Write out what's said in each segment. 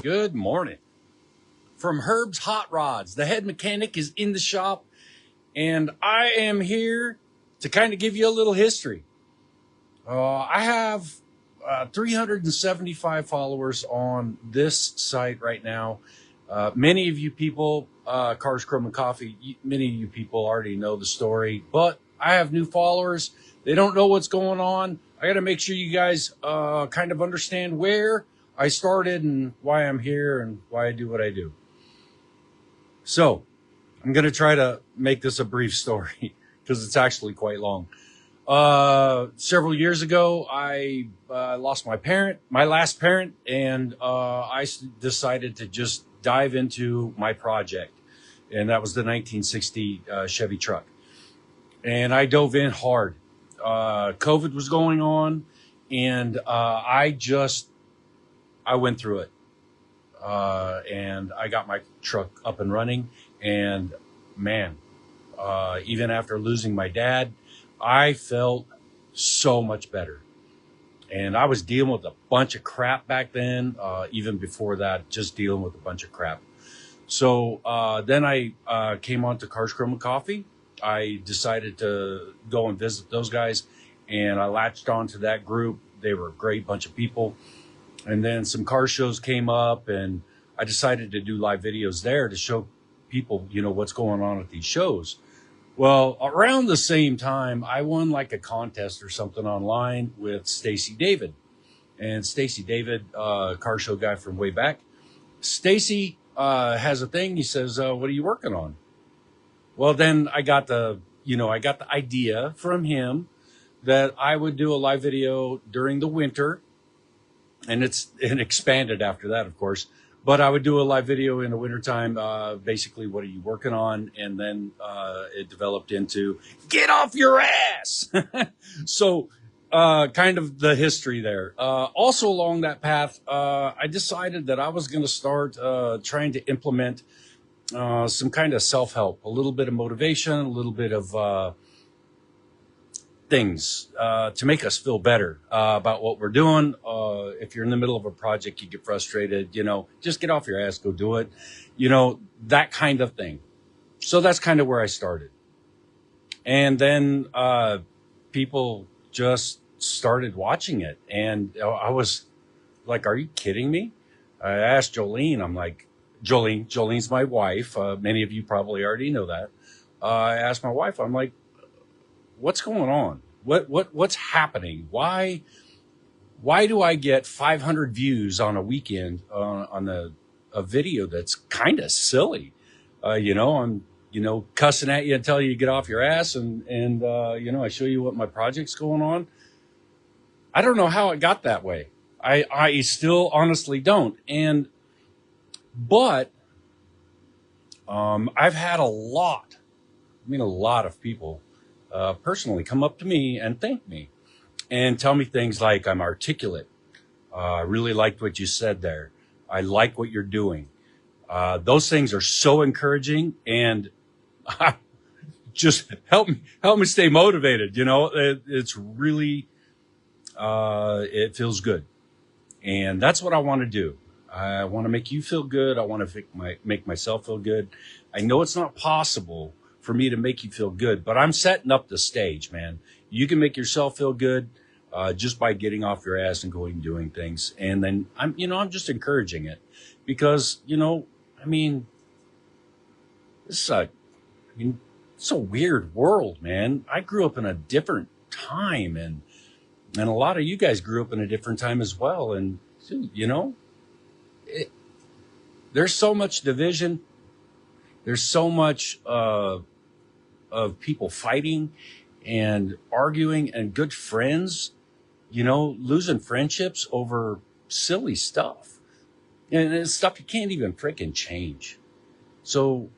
Good morning. From Herb's Hot Rods, the head mechanic is in the shop, and I am here to kind of give you a little history. I have 375 followers on this site right now. Many of you people, Cars, Chrome, and Coffee, many of you people already know the story, but I have new followers. They don't know what's going on. I got to make sure you guys kind of understand where I started and why I'm here and why I do what I do. So I'm going to try to make this a brief story because it's actually quite long. Several years ago, I lost my last parent, and I decided to just dive into my project. And that was the 1960 Chevy truck. And I dove in hard. COVID was going on, and I went through it. And I got my truck up and running, and man, even after losing my dad, I felt so much better. And I was dealing with a bunch of crap back then, even before that, just dealing with a bunch of crap. So then I came on to Cars, Chrome, and Coffee. I decided to go and visit those guys, and I latched on to that group. They were a great bunch of people. And then some car shows came up, and I decided to do live videos there to show people, what's going on at these shows. Well, around the same time, I won like a contest or something online with Stacy David. And Stacy David, car show guy from way back. Stacy has a thing. He says, what are you working on? Well, then I got the idea from him that I would do a live video during the winter. And it expanded after that, of course. But I would do a live video in the wintertime, basically, what are you working on? And then it developed into, get off your ass! So kind of the history there. Also along that path, I decided that I was going to start trying to implement some kind of self-help, a little bit of motivation, a little bit of things to make us feel better about what we're doing. If you're in the middle of a project, you get frustrated, just get off your ass, go do it, that kind of thing. So that's kind of where I started. And then people just started watching it. And I was like, are you kidding me? I asked Jolene, I'm like, Jolene's my wife. Many of you probably already know that. I asked my wife, I'm like, what's going on? What's happening? Why do I get 500 views on a weekend on a video that's kind of silly? I'm cussing at you and telling you to get off your ass, and I show you what my project's going on. I don't know how it got that way. I still honestly don't. But I've had a lot of people personally come up to me and thank me and tell me things like, I'm articulate. I really liked what you said there. I like what you're doing. Those things are so encouraging, and just help me stay motivated. It's really, it feels good. And that's what I want to do. I want to make you feel good. I want to make myself feel good. I know it's not possible for me to make you feel good, but I'm setting up the stage, man. You can make yourself feel good just by getting off your ass and going and doing things. And then I'm just encouraging it because, it's a weird world, man. I grew up in a different time, and a lot of you guys grew up in a different time as well. And there's so much division. There's so much of people fighting and arguing, and good friends, losing friendships over silly stuff. And it's stuff you can't even freaking change. So,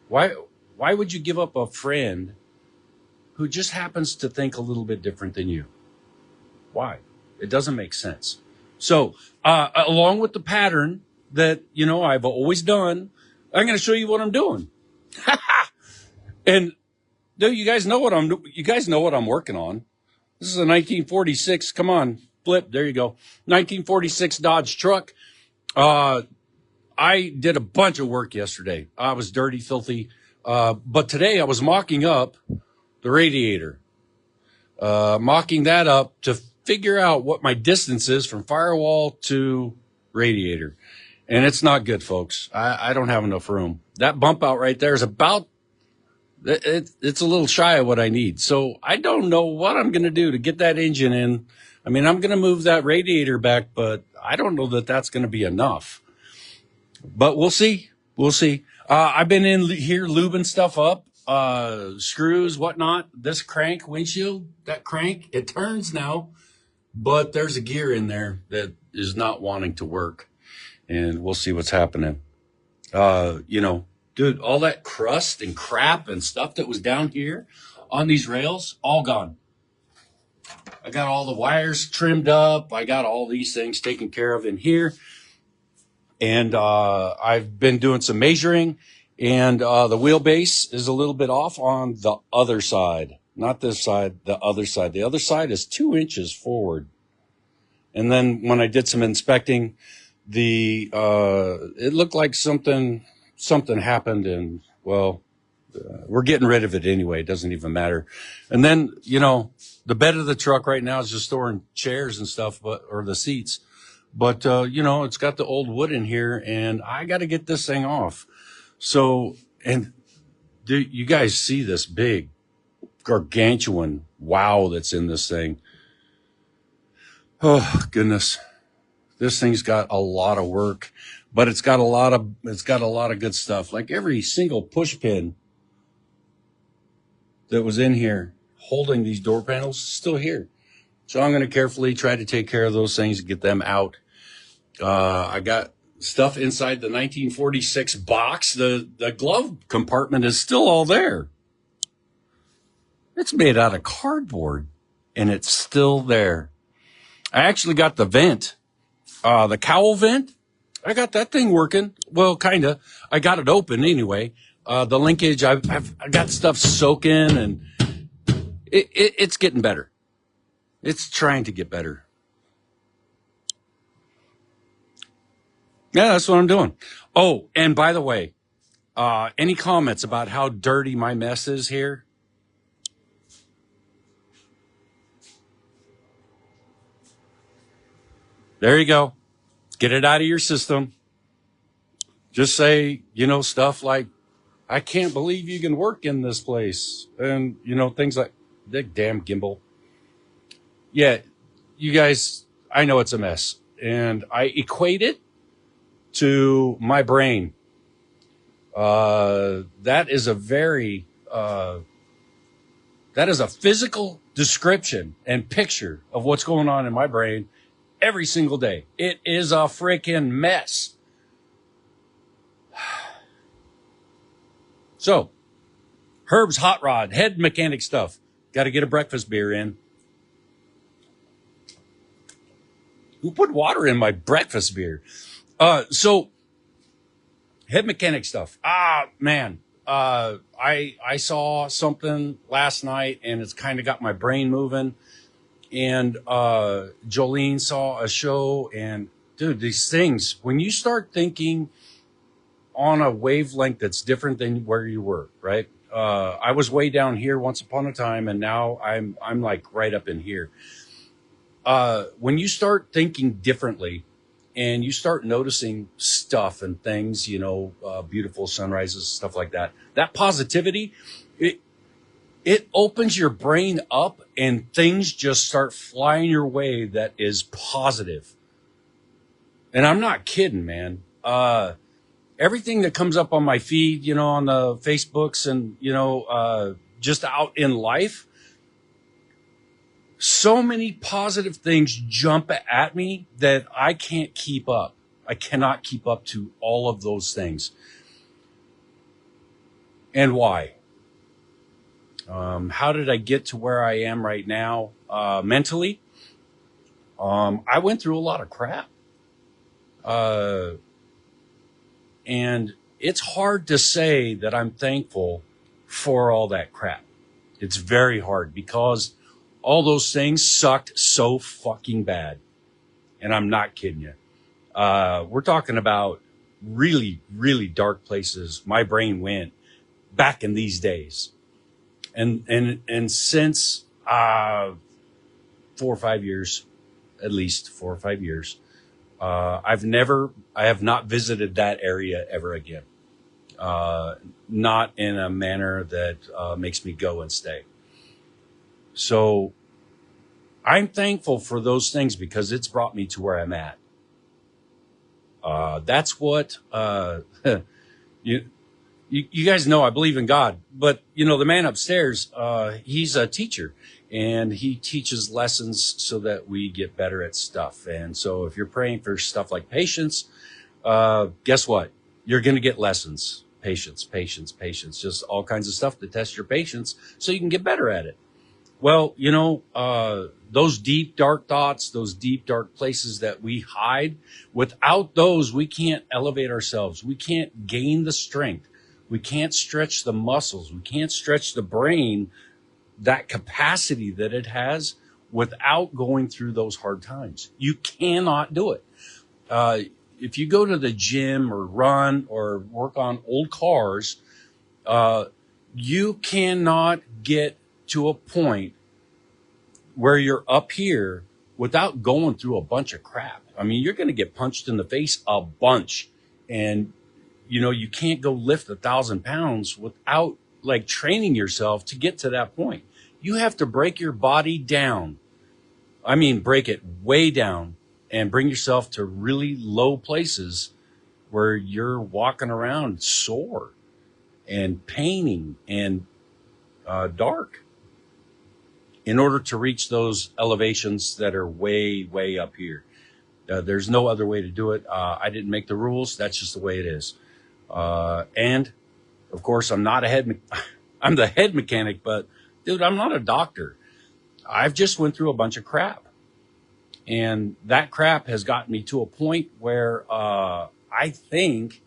why would you give up a friend who just happens to think a little bit different than you? Why? It doesn't make sense. So, along with the pattern that, I've always done, I'm going to show you what I'm doing. And you guys know what I'm working on. This is a 1946. Come on, flip. There you go. 1946 Dodge truck. Uh, I did a bunch of work yesterday. I was dirty, filthy. But today I was mocking up the radiator, mocking that up to figure out what my distance is from firewall to radiator. And it's not good, folks. I don't have enough room. That bump out right there is about, it's a little shy of what I need. So I don't know what I'm going to do to get that engine in. I mean, I'm going to move that radiator back, but I don't know that that's going to be enough. But we'll see. We'll see. I've been in here lubing stuff up, screws, whatnot. This crank windshield, that crank, it turns now, but there's a gear in there that is not wanting to work. And we'll see what's happening. Dude, all that crust and crap and stuff that was down here on these rails, all gone. I got all the wires trimmed up. I got all these things taken care of in here. And I've been doing some measuring, and the wheelbase is a little bit off on the other side. Not this side, the other side. The other side is 2 inches forward. And then when I did some inspecting, it looked like something happened, and well, we're getting rid of it anyway. It doesn't even matter. And then, the bed of the truck right now is just storing chairs and stuff, or the seats. But, it's got the old wood in here, and I got to get this thing off. So, and you guys see this big, gargantuan wow that's in this thing. Oh, goodness. This thing's got a lot of work, but it's got a lot of good stuff. Like every single push pin that was in here holding these door panels is still here. So I'm going to carefully try to take care of those things and get them out. I got stuff inside the 1946 box. The glove compartment is still all there. It's made out of cardboard, and it's still there. I actually got the vent, the cowl vent. I got that thing working. Well, kind of. I got it open anyway. The linkage, I got stuff soaking, and it's getting better. It's trying to get better. Yeah, that's what I'm doing. Oh, and by the way, any comments about how dirty my mess is here? There you go. Get it out of your system. Just say, stuff like, I can't believe you can work in this place. And, things like, the damn gimbal. Yeah, you guys, I know it's a mess. And I equate it to my brain. That is a physical description and picture of what's going on in my brain every single day. It is a freaking mess. So, Herb's Hot Rod, head mechanic stuff. Got to get a breakfast beer in. Who put water in my breakfast beer? So head mechanic stuff. Man, I saw something last night, and it's kind of got my brain moving. And Jolene saw a show, and dude, these things, when you start thinking on a wavelength that's different than where you were, right? I was way down here once upon a time, and now I'm like right up in here. When you start thinking differently and you start noticing stuff and things, beautiful sunrises, stuff like that, that positivity, it opens your brain up and things just start flying your way that is positive. And I'm not kidding, man. Everything that comes up on my feed, on the Facebooks and, just out in life, so many positive things jump at me that I can't keep up. I cannot keep up to all of those things. And why? How did I get to where I am right now mentally? I went through a lot of crap. And it's hard to say that I'm thankful for all that crap. It's very hard because all those things sucked so fucking bad. And I'm not kidding you. We're talking about really, really dark places my brain went back in these days. And since 4 or 5 years, at least 4 or 5 years, I have not visited that area ever again. Not in a manner that makes me go and stay. So I'm thankful for those things because it's brought me to where I'm at. That's what you, you guys know I believe in God, but the man upstairs, he's a teacher and he teaches lessons so that we get better at stuff. And so if you're praying for stuff like patience, guess what? You're going to get lessons. Patience, patience, patience, just all kinds of stuff to test your patience so you can get better at it. Well, those deep, dark thoughts, those deep, dark places that we hide, without those, we can't elevate ourselves. We can't gain the strength. We can't stretch the muscles. We can't stretch the brain, that capacity that it has without going through those hard times. You cannot do it. If you go to the gym or run or work on old cars, you cannot get to a point where you're up here without going through a bunch of crap. I mean, you're going to get punched in the face a bunch. And, you can't go lift 1,000 pounds without like training yourself to get to that point. You have to break your body down. I mean, break it way down and bring yourself to really low places where you're walking around sore and paining and dark in order to reach those elevations that are way, way up here. There's no other way to do it. I didn't make the rules. That's just the way it is. And of course, I'm not I'm the head mechanic, but dude, I'm not a doctor. I've just went through a bunch of crap. And that crap has gotten me to a point where I think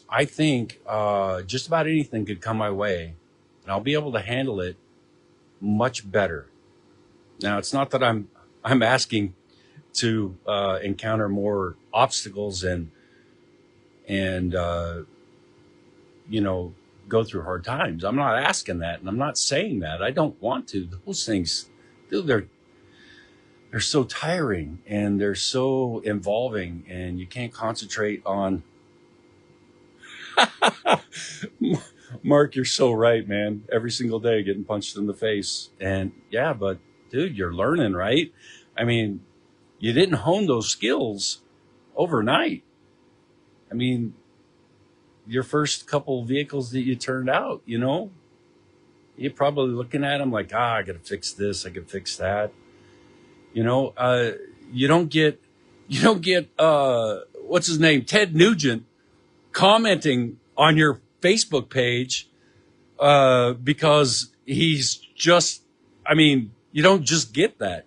just about anything could come my way, and I'll be able to handle it much better. Now, it's not that I'm asking to encounter more obstacles and go through hard times. I'm not asking that, and I'm not saying that. I don't want to. Those things, dude, they're so tiring and they're so involving, and you can't concentrate on. Mark, you're so right, man. Every single day getting punched in the face. And yeah, but dude, you're learning, right? I mean, you didn't hone those skills overnight. I mean, your first couple vehicles that you turned out, you're probably looking at them like, I got to fix this. I can fix that. You don't get, what's his name? Ted Nugent commenting on your Facebook page, because he's just, you don't just get that.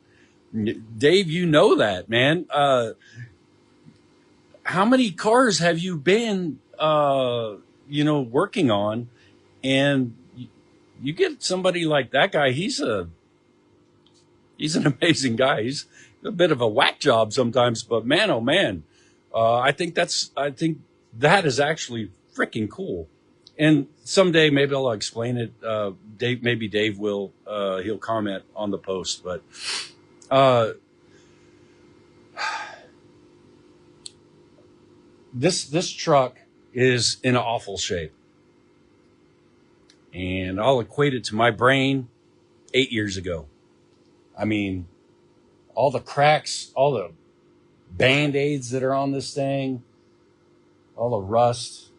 Dave, you know that, man. How many cars have you been, working on? And you get somebody like that guy, he's an amazing guy. He's a bit of a whack job sometimes, but man, oh man, I think that is actually freaking cool. And someday maybe I'll explain it. Dave will, he'll comment on the post, but, this truck is in awful shape, and I'll equate it to my brain 8 years ago. I mean, all the cracks, all the Band-Aids that are on this thing, all the rust,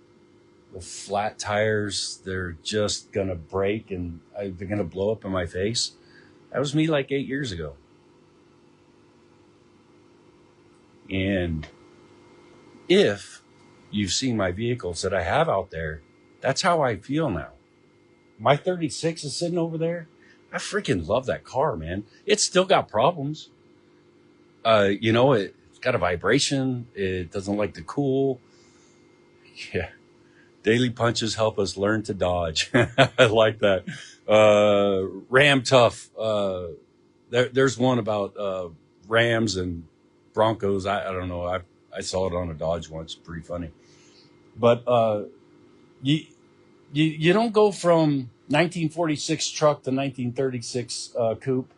the flat tires, they're just going to break and they're going to blow up in my face. That was me like 8 years ago. And if you've seen my vehicles that I have out there, that's how I feel now. My 36 is sitting over there. I freaking love that car, man. It's still got problems. It's got a vibration. It doesn't like to cool. Yeah. Daily punches help us learn to dodge. I like that. Ram Tough. There's one about Rams and Broncos. I don't know. I saw it on a Dodge once. Pretty funny. But you, you don't go from 1946 truck to 1936 coupe.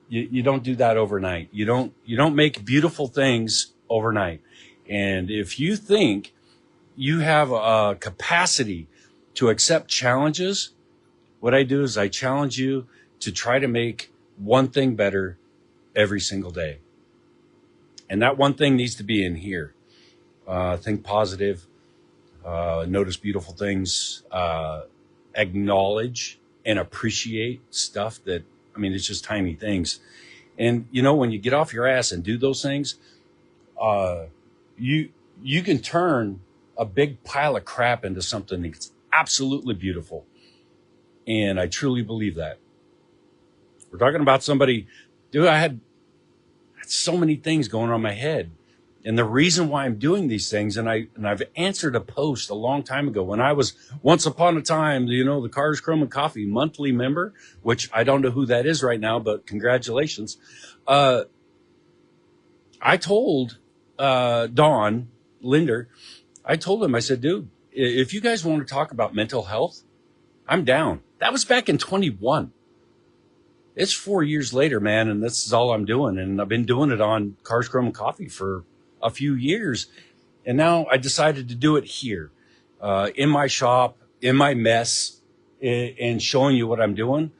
You don't do that overnight. You don't make beautiful things overnight. And if you think you have a capacity to accept challenges, what I do is I challenge you to try to make one thing better every single day. And that one thing needs to be in here. Think positive, notice beautiful things, acknowledge and appreciate stuff that, I mean, it's just tiny things. And, you know, when you get off your ass and do those things, you can turn a big pile of crap into something that's absolutely beautiful. And I truly believe that. We're talking about somebody, dude, I had so many things going on in my head. And the reason why I'm doing these things, and I've answered a post a long time ago when I was once upon a time, you know, the Cars, Chrome and Coffee monthly member, which I don't know who that is right now, but congratulations. I told Don Linder, I told him, I said, dude, if you guys want to talk about mental health, I'm down. That was back in 21. It's 4 years later, man, and this is all I'm doing. And I've been doing it on Cars, Chrome and Coffee for a few years. And now I decided to do it here, in my shop, in my mess, and showing you what I'm doing.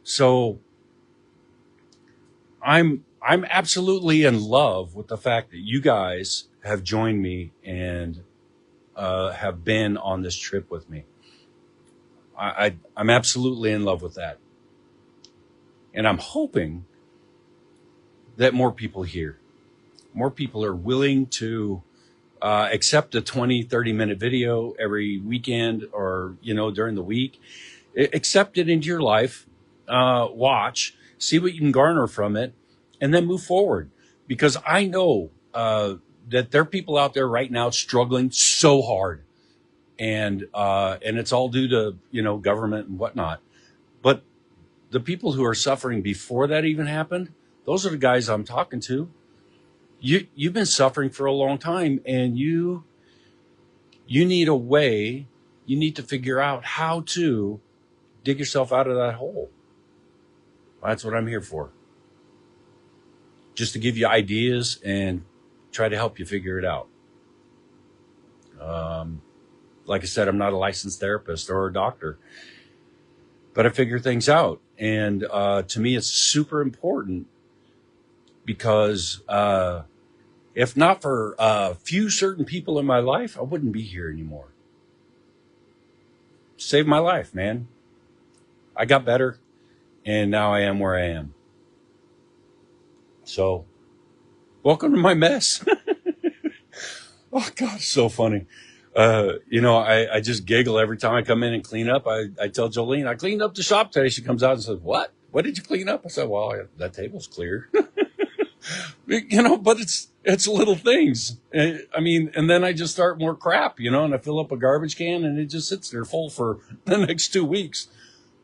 So I'm absolutely in love with the fact that you guys have joined me and have been on this trip with me. I'm absolutely in love with that. And I'm hoping that more people here, more people are willing to accept a 20, 30-minute video every weekend or, you know, during the week. Accept it into your life, watch, see what you can garner from it, and then move forward. Because I know that there are people out there right now struggling so hard. And it's all due to, you know, government and whatnot. But the people who are suffering before that even happened, those are the guys I'm talking to. You've been suffering for a long time, and you need a way. You need to figure out how to dig yourself out of that hole. That's what I'm here for. Just to give you ideas and try to help you figure it out. Like I said, I'm not a licensed therapist or a doctor, but I figure things out. And to me, it's super important because if not for a few certain people in my life, I wouldn't be here anymore. Saved my life, man. I got better, and now I am where I am. So, welcome to my mess. Oh, God, it's so funny. You know, I just giggle every time I come in and clean up. I tell Jolene, I cleaned up the shop today. She comes out and says, what? What did you clean up? I said, well, that table's clear. You know, but it's little things. I mean, and then I just start more crap, you know, and I fill up a garbage can and it just sits there full for the next 2 weeks.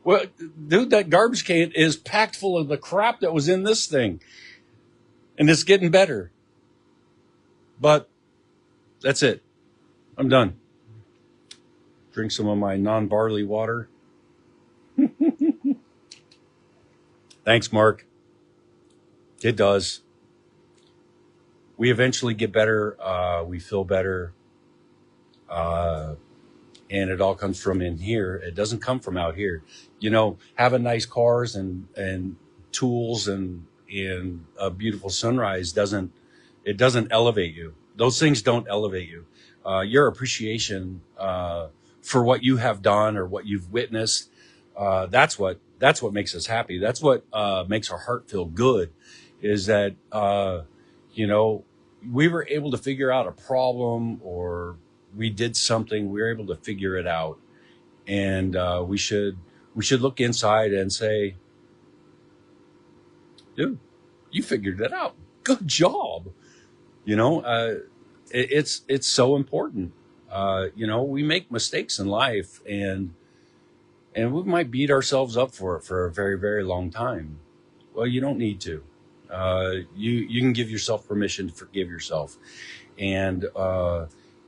Well, dude, that garbage can is packed full of the crap that was in this thing. And it's getting better. But that's it. I'm done. Drink some of my non-barley water. Thanks, Mark. It does. We eventually get better. We feel better. And it all comes from in here. It doesn't come from out here. You know, having nice cars and tools and a beautiful sunrise doesn't elevate you. Those things don't elevate you. Your appreciation for what you have done or what you've witnessed, that's what makes us happy. That's what makes our heart feel good, is that you know, we were able to figure out a problem, or we did something, we were able to figure it out. And we should look inside and say, dude, you figured it out. Good job. You know, it's so important. You know, we make mistakes in life, and we might beat ourselves up for it for a very, very long time. Well, you don't need to. You can give yourself permission to forgive yourself, and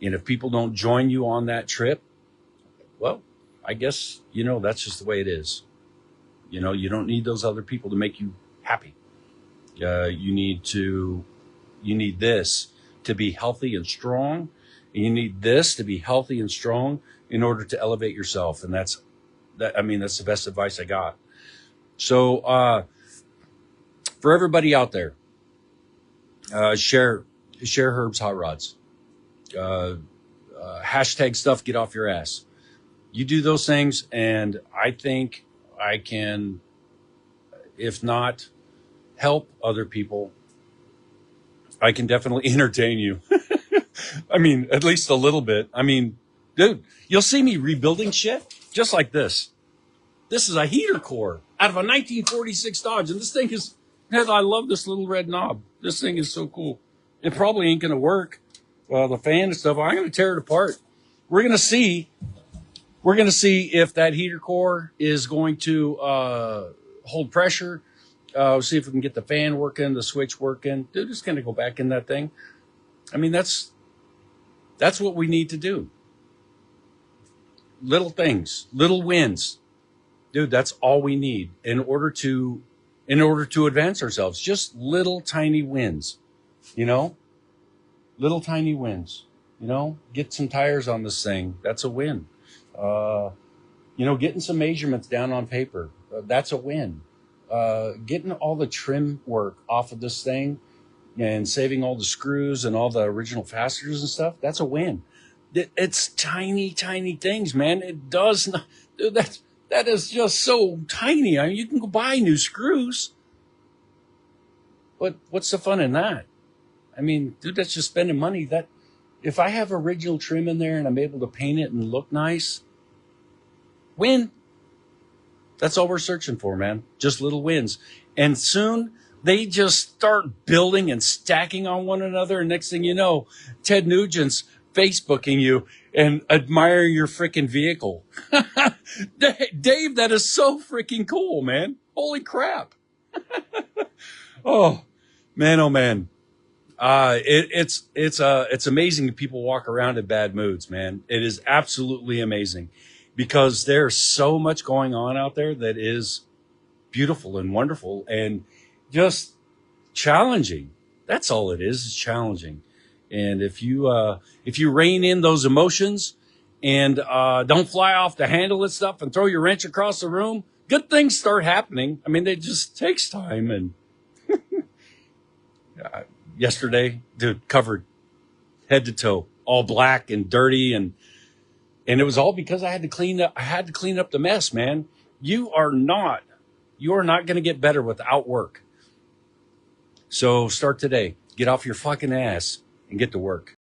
if people don't join you on that trip, well, I guess that's just the way it is. You don't need those other people to make you happy. You need this to be healthy and strong. And you need this to be healthy and strong in order to elevate yourself. And that's the best advice I got. So, for everybody out there, share Herb's Hot Rods. Hashtag stuff, get off your ass. You do those things, and I think I can, if not help other people, I can definitely entertain you. I mean, at least a little bit. I mean, dude, you'll see me rebuilding shit just like this. This is a heater core out of a 1946 Dodge, and this thing is, I love this little red knob. This thing is so cool. It probably ain't going to work. Well, the fan and stuff, I'm going to tear it apart. We're going to see if that heater core is going to hold pressure. See if we can get the fan working, the switch working. Dude, it's going to go back in that thing. I mean, that's what we need to do. Little things, little wins. Dude, that's all we need in order to advance ourselves. Just little tiny wins, little tiny wins, get some tires on this thing. That's a win. Getting some measurements down on paper. That's a win. Getting all the trim work off of this thing and saving all the screws and all the original fasteners and stuff. That's a win. It's tiny, tiny things, man. It does not, dude, that is just so tiny. I mean, you can go buy new screws, but what's the fun in that? I mean, dude, that's just spending money. That if I have original trim in there and I'm able to paint it and look nice, win. That's all we're searching for, man. Just little wins. And soon they just start building and stacking on one another. And next thing you know, Ted Nugent's Facebooking you and admiring your freaking vehicle. Dave, that is so freaking cool, man. Holy crap. Oh, man, oh, man. It's amazing that people walk around in bad moods, man. It is absolutely amazing because there's so much going on out there that is beautiful and wonderful and just challenging. That's all it is challenging. And if you rein in those emotions and don't fly off the handle and stuff and throw your wrench across the room, good things start happening. I mean, it just takes time. And yesterday, dude, covered head to toe, all black and dirty, and it was all because I had to clean up the mess, man. You are not going to get better without work. So start today. Get off your fucking ass and get to work.